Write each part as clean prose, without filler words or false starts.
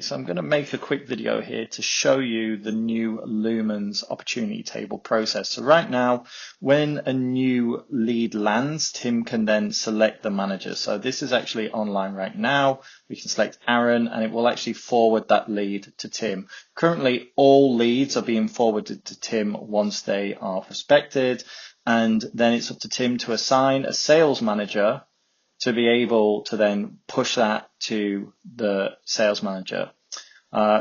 So I'm going to make a quick video here to show you the new Lumen's opportunity table process. So right now, when a new lead lands, Tim can then select the manager. So this is actually online right now. We can select Aaron and it will actually forward that lead to Tim. Currently, all leads are being forwarded to Tim once they are prospected. And then it's up to Tim to assign a sales manager to be able to then push that to the sales manager.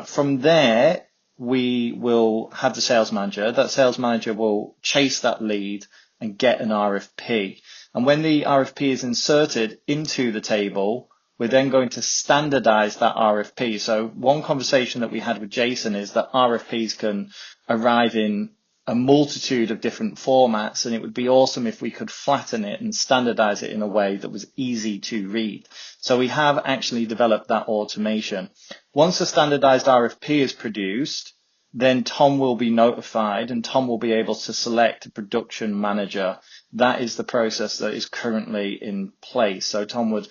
From there, we will have the sales manager. That sales manager will chase that lead and get an RFP. And when the RFP is inserted into the table, we're then going to standardize that RFP. So one conversation that we had with Jason is that RFPs can arrive in a multitude of different formats, and it would be awesome if we could flatten it and standardize it in a way that was easy to read. So we have actually developed that automation. Once a standardized RFP is produced, then Tom will be notified and Tom will be able to select a production manager. That is the process that is currently in place. So Tom would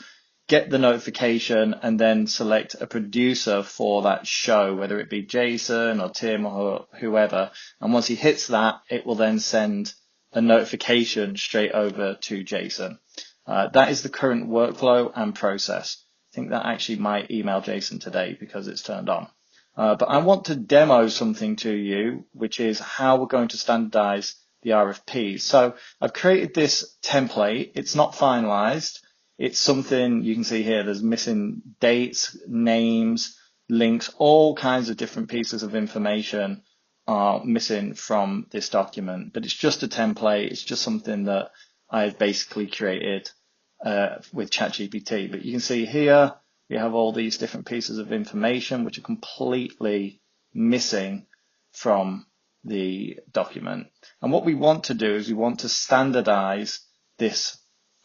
get the notification and then select a producer for that show, whether it be Jason or Tim or whoever. And once he hits that, it will then send a notification straight over to Jason. That is the current workflow and process. I think that actually might email Jason today because it's turned on. But I want to demo something to you, which is how we're going to standardize the RFPs. So I've created this template. It's not finalized. It's something you can see here. There's missing dates, names, links, all kinds of different pieces of information are missing from this document. But it's just a template. It's just something that I've basically created with ChatGPT. But you can see here we have all these different pieces of information which are completely missing from the document. And what we want to do is we want to standardize this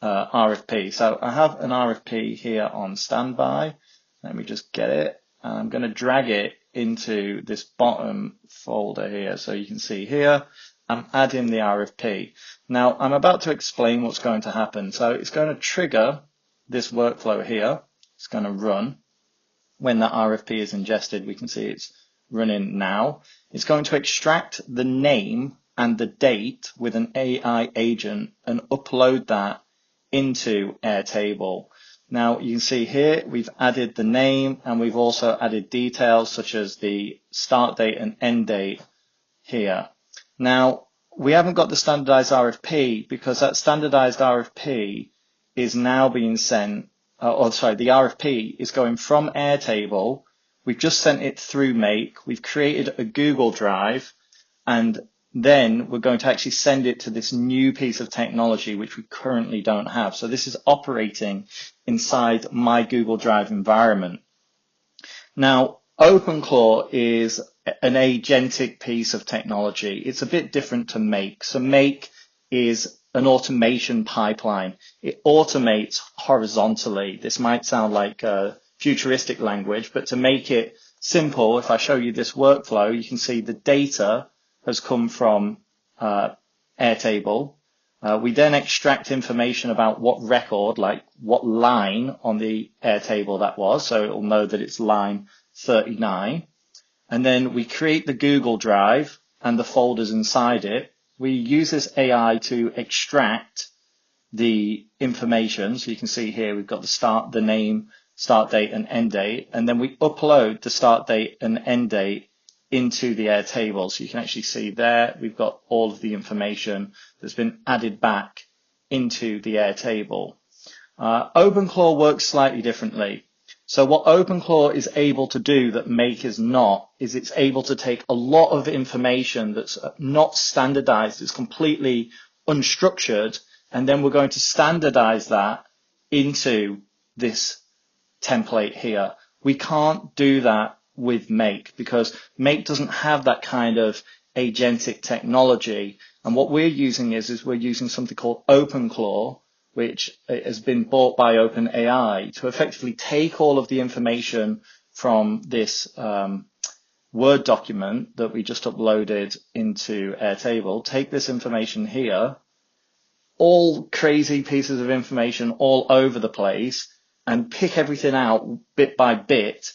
RFP. So I have an RFP here on standby. Let me just get it. And I'm going to drag it into this bottom folder here. So you can see here, I'm adding the RFP. Now I'm about to explain what's going to happen. So it's going to trigger this workflow here. It's going to run. When that RFP is ingested, we can see it's running now. It's going to extract the name and the date with an AI agent and upload that into Airtable. Now you can see here we've added the name and we've also added details such as the start date and end date here. Now we haven't got the standardized RFP because that standardized RFP is now being sent, the RFP is going from Airtable. We've just sent it through Make. We've created a Google Drive and then we're going to actually send it to this new piece of technology which we currently don't have. So this is operating inside my Google Drive environment. Now, OpenClaw is an agentic piece of technology. It's a bit different to Make. So Make is an automation pipeline. It automates horizontally. This might sound like a futuristic language, but to make it simple, if I show you this workflow, you can see the data has come from Airtable. We then extract information about what record, like what line on the Airtable that was, so it will know that it's line 39. And then we create the Google Drive and the folders inside it. We use this AI to extract the information. So you can see here we've got the name, start date and end date. And then we upload the start date and end date into the Airtable. So you can actually see there, we've got all of the information that's been added back into the Airtable. OpenClaw works slightly differently. So what OpenClaw is able to do that Make is not, is it's able to take a lot of information that's not standardized, it's completely unstructured, and then we're going to standardize that into this template here. We can't do that with Make because Make doesn't have that kind of agentic technology. And what we're using is we're using something called OpenClaw, which has been bought by OpenAI to effectively take all of the information from this Word document that we just uploaded into Airtable, take this information here, all crazy pieces of information all over the place, and pick everything out bit by bit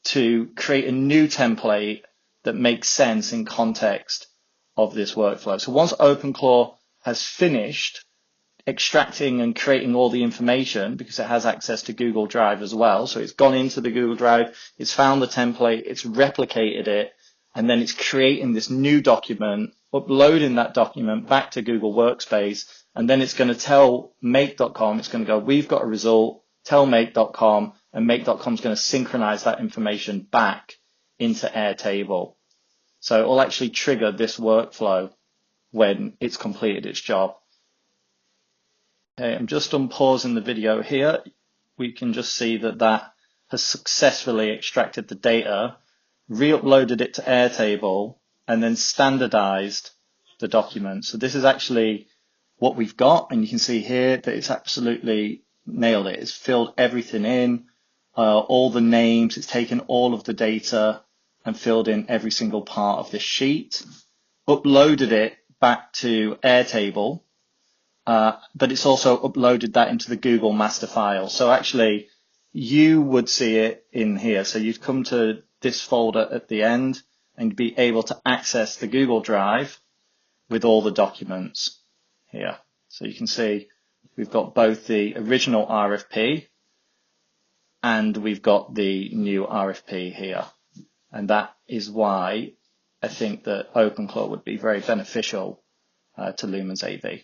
to create a new template that makes sense in context of this workflow. So once OpenClaw has finished extracting and creating all the information, because it has access to Google Drive as well, so it's gone into the Google Drive, it's found the template, it's replicated it, and then it's creating this new document, uploading that document back to Google Workspace, and then it's going to tell make.com, it's going to go, we've got a result, tell make.com, and make.com is going to synchronize that information back into Airtable. So it will actually trigger this workflow when it's completed its job. Okay, I'm just unpausing the video here. We can just see that that has successfully extracted the data, re-uploaded it to Airtable, and then standardized the document. So this is actually what we've got, and you can see here that it's absolutely nailed it. It's filled everything in, all the names, it's taken all of the data and filled in every single part of this sheet, uploaded it back to Airtable, but it's also uploaded that into the Google master file. So actually, you would see it in here. So you'd come to this folder at the end and be able to access the Google Drive with all the documents here. So you can see we've got both the original RFP and we've got the new RFP here. And that is why I think that OpenClaw would be very beneficial to Lumen's AV.